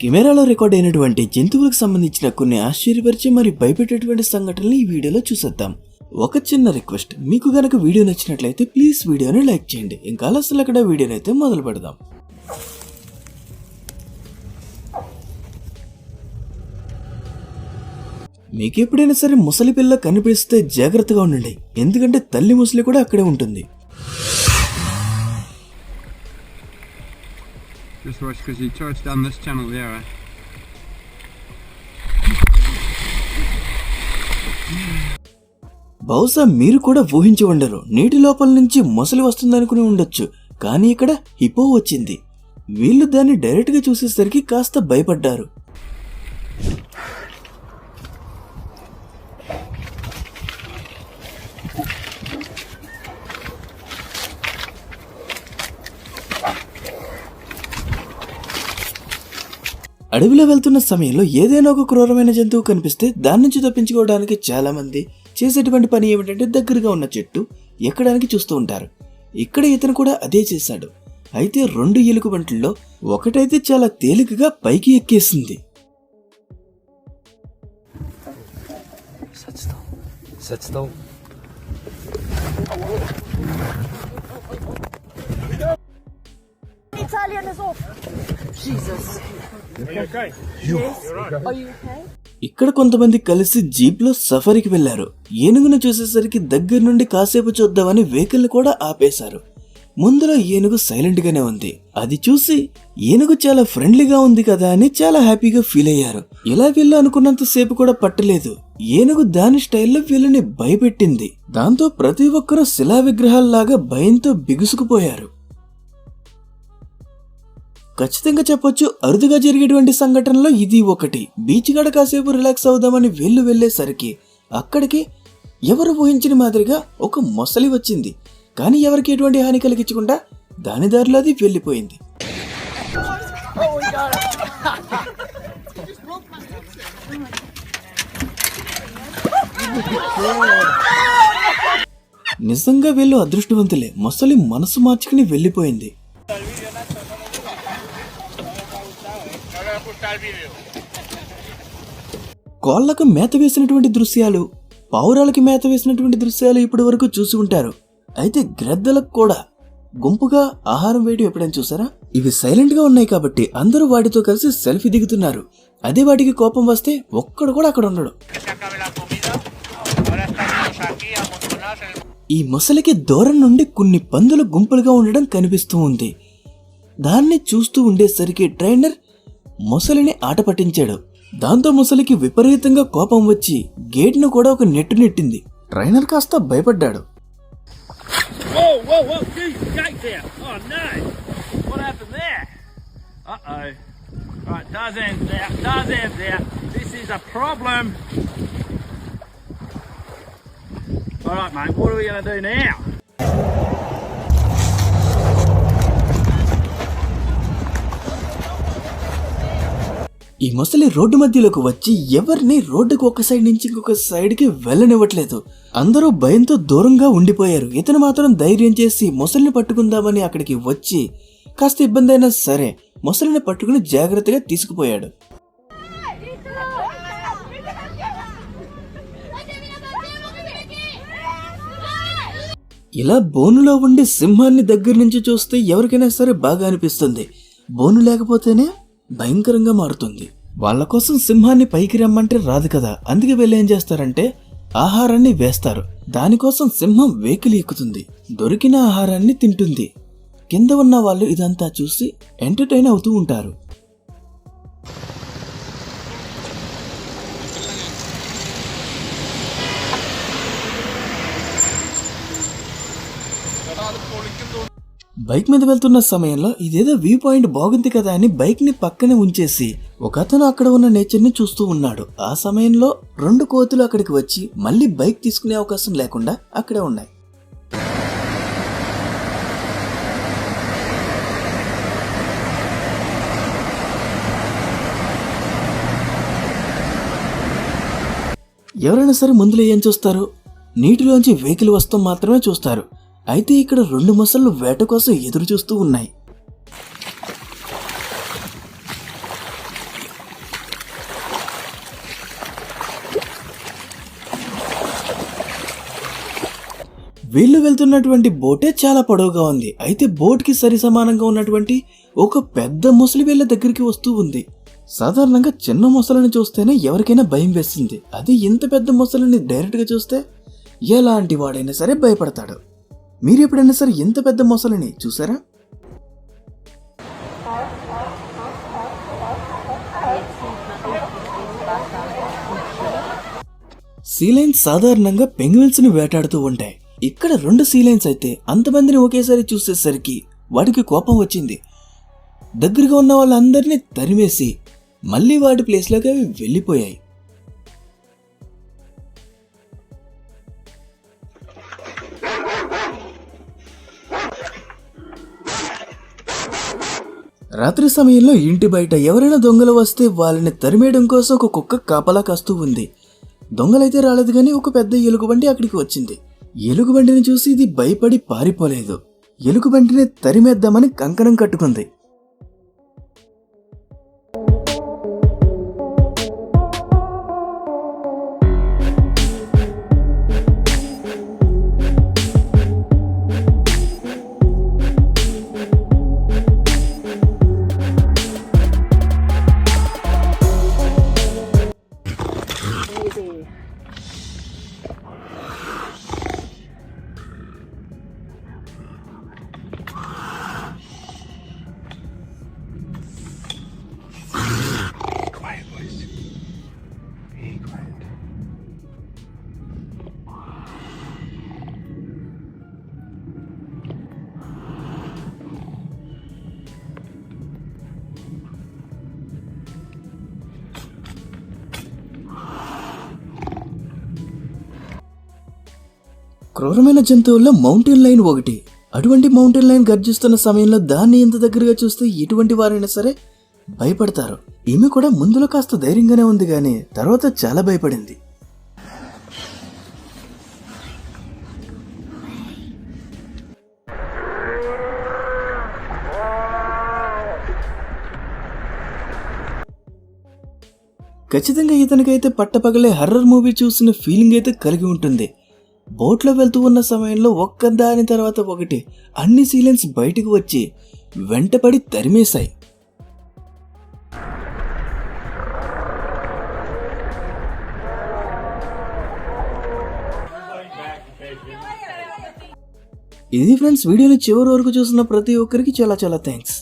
కెమెరాలో రికార్డ్ అయినటువంటి జంతువులకు సంబంధించిన కొన్ని ఆశ్చర్యపరిచే మరియు భయపెట్టేటువంటి సంఘటనలు ఈ వీడియోలో చూసేద్దాం. ఒక చిన్న రిక్వెస్ట్, మీకు గనక వీడియో నచ్చినట్లయితే ప్లీజ్ వీడియోని లైక్ చేయండి. ఇంకా అసలు అక్కడ వీడియోని అయితే మొదలు పెడదాం. మీకు ఎప్పుడైనా సరే ముసలి పిల్ల కనిపిస్తే జాగ్రత్తగా ఉండండి, ఎందుకంటే తల్లి ముసలి కూడా అక్కడే ఉంటుంది. Just watch because he touched down this channel there. బహుశా మీరు కూడా ఊహించి ఉండరు, నీటి లోపల నుంచి మొసలి వస్తుందనుకుని ఉండొచ్చు, కానీ ఇక్కడ హిపో వచ్చింది. వీళ్ళు దాన్ని డైరెక్ట్ గా చూసేసరికి కాస్త భయపడ్డారు. అడవిలో వెళ్తున్న సమయంలో ఏదైనా ఒక క్రూరమైన జంతువు కనిపిస్తే దాని నుంచి తప్పించుకోవడానికి చాలా మంది చేసేటువంటి పని ఏమిటంటే దగ్గరగా ఉన్న చెట్టు ఎక్కడానికి చూస్తూ ఉంటారు. ఇక్కడ ఇతను కూడా అదే చేశాడు. అయితే 2 ఎలుగుబంట్లలో ఒకటైతే చాలా తేలికగా పైకి ఎక్కేసింది. Italian is off. Jesus. Are you okay? Yes. Are you okay? ఇక్కడ కొంతమంది కలిసి జీప్ లో సఫారీకి వెళ్లారు. ఏనుగును చూసేసరికి దగ్గర నుండి కాసేపు చూద్దామని వెహికల్ కూడా ఆపేశారు. ముందులో ఏనుగు సైలెంట్ గానే ఉంది. అది చూసి ఏనుగు చాలా ఫ్రెండ్లీగా ఉంది కదా అని చాలా హ్యాపీగా ఫీల్ అయ్యారు. ఇలా వీళ్ళు అనుకున్నంత సేపు కూడా పట్టలేదు, ఏనుగు దాని స్టైల్లో వీళ్ళని భయపెట్టింది. దాంతో ప్రతి ఒక్కరూ శిలా విగ్రహాల్లాగా భయంతో బిగుసుకుపోయారు. ఖచ్చితంగా చెప్పొచ్చు, అరుదుగా జరిగేటువంటి సంఘటనలో ఇది ఒకటి. బీచ్ గడ కాసేపు రిలాక్స్ అవుదామని వీళ్ళు వెళ్లేసరికి అక్కడికి ఎవరు ఊహించిన మాదిరిగా ఒక మొసలి వచ్చింది. కానీ ఎవరికి ఎటువంటి హాని కలిగించకుండా దాని దారిలో అది వెళ్ళిపోయింది. నిజంగా వీళ్ళు అదృష్టవంతులే, మొసలి మనసు మార్చుకుని వెళ్ళిపోయింది. కోళ్లకు మేత వేసినటువంటి దృశ్యాలు, పావురాలకి మేత వేసినటువంటి దృశ్యాలు ఇప్పటి వరకు చూసి ఉంటారు. అయితే గ్రద్దలకు కూడా గుంపుగా ఆహారం వేయడం ఎప్పుడైనా చూసారా? ఇవి సైలెంట్ గా ఉన్నాయి కాబట్టి అందరూ వాటితో కలిసి సెల్ఫీ దిగుతున్నారు. అదే వాటికి కోపం వస్తే ఒక్కడు కూడా అక్కడ ఉండడు. ఈ మొసలికి దూరం నుండి కొన్ని పందులు గుంపులుగా ఉండడం కనిపిస్తూ ఉంది. దాన్ని చూస్తూ ఉండేసరికి ట్రైనర్ మొసలిని ఆట పట్టించాడు. దాంతో ముసలికి విపరీతంగా కోపం వచ్చి గేట్ను కూడా ఒక నెట్టు నెట్టింది. ట్రైనర్ కాస్త భయపడ్డాడు. ఈ మొసలి రోడ్డు మధ్యలోకి వచ్చి ఎవరిని రోడ్డుకు ఒక సైడ్ నుంచి ఇంకొక సైడ్ కి వెళ్ళనివ్వట్లేదు. అందరూ భయంతో దూరంగా ఉండిపోయారు. ఇతను మాత్రం ధైర్యం చేసి మొసలిని పట్టుకుందామని అక్కడికి వచ్చి కాస్త ఇబ్బంది అయినా సరే మొసలిని పట్టుకుని జాగ్రత్తగా తీసుకుపోయాడు. ఇలా బోనులో ఉండి సింహాన్ని దగ్గర నుంచి చూస్తే ఎవరికైనా సరే బాగా అనిపిస్తుంది. బోను లేకపోతేనే భయంకరంగా మారుతుంది. వాళ్ళ కోసం సింహాన్ని పైకి రమ్మంటే రాదు కదా, అందుకే వీళ్ళు ఏం చేస్తారంటే ఆహారాన్ని వేస్తారు. దానికోసం సింహం వేకిలి ఎక్కుతుంది, దొరికిన ఆహారాన్ని తింటుంది. కింద ఉన్న వాళ్ళు ఇదంతా చూసి ఎంటర్టైన్ అవుతూ ఉంటారు. బైక్ మీద వెళ్తున్న సమయంలో ఇదేదో వ్యూ పాయింట్ బాగుంది కదా అని బైక్ ని పక్కనే ఉంచేసి ఒక అతను అక్కడ ఉన్న నేచర్ ని చూస్తూ ఉన్నాడు. ఆ సమయంలో 2 కోతులు అక్కడికి వచ్చి మళ్ళీ బైక్ తీసుకునే అవకాశం లేకుండా అక్కడే ఉన్నాయి. ఎవరైనా సరే ముందులో ఏం చూస్తారు? నీటిలోంచి వెహికల్ వస్తాం మాత్రమే చూస్తారు. అయితే ఇక్కడ 2 మొసళ్ళు వేట కోసం ఎదురు చూస్తూ ఉన్నాయి. వీళ్ళు వెళ్తున్నటువంటి బోటే చాలా పొడవుగా ఉంది. అయితే బోట్ కి సరి సమానంగా ఉన్నటువంటి ఒక పెద్ద మొసలి వీళ్ళ దగ్గరికి వస్తూ ఉంది. సాధారణంగా చిన్న మొసలిని చూస్తేనే ఎవరికైనా భయం వేస్తుంది. అది ఇంత పెద్ద మొసలిని డైరెక్ట్ గా చూస్తే ఎలాంటి వాడైనా సరే భయపడతాడు. మీరు ఎప్పుడైనా సరే ఇంత పెద్ద మొసలిని చూసారా? సీలైన్స్ సాధారణంగా పెంగ్విన్స్ ని వేటాడుతూ ఉంటాయి. ఇక్కడ 2 సీలైన్స్ అయితే అంతమందిని ఒకేసారి చూసేసరికి వాడికి కోపం వచ్చింది. దగ్గరగా ఉన్న వాళ్ళందరినీ తరిమేసి మళ్ళీ వాటి ప్లేస్లోకి అవి వెళ్ళిపోయాయి. రాత్రి సమయంలో ఇంటి బయట ఎవరైనా దొంగలు వస్తే వాళ్ళని తరిమేయడం కోసం ఒక కుక్క కాపలా కాస్తూ ఉంది. దొంగలైతే రాలేదు కానీ ఒక పెద్ద ఎలుగుబంటి అక్కడికి వచ్చింది. ఎలుగుబంటిని చూసి ఇది భయపడి పారిపోలేదు. ఎలుగుబంటిని తరిమేద్దామని కంకణం కట్టుకుంది. క్రూరమైన జంతువుల్లో మౌంటైన్ లైన్ ఒకటి. అటువంటి మౌంటైన్ లైన్ గర్జిస్తున్న సమయంలో దాన్ని ఇంత దగ్గరగా చూస్తే ఎటువంటి వారైనా సరే భయపడతారు. ఈమె కూడా ముందులో కాస్త ధైర్యంగానే ఉంది కానీ తర్వాత చాలా భయపడింది. ఖచ్చితంగా ఇతనికైతే పట్టపగలే హర్రర్ మూవీ చూసిన ఫీలింగ్ అయితే కలిగి ఉంటుంది. బోట్లో వెళ్తూ ఉన్న సమయంలో ఒక్కదాని తర్వాత ఒకటి అన్ని సీలెన్స్ బయటకు వచ్చి వెంటపడి తరిమేశాయి. ఇది ఫ్రెండ్స్, వీడియోని చివరి వరకు చూసిన ప్రతి ఒక్కరికి చాలా చాలా థ్యాంక్స్.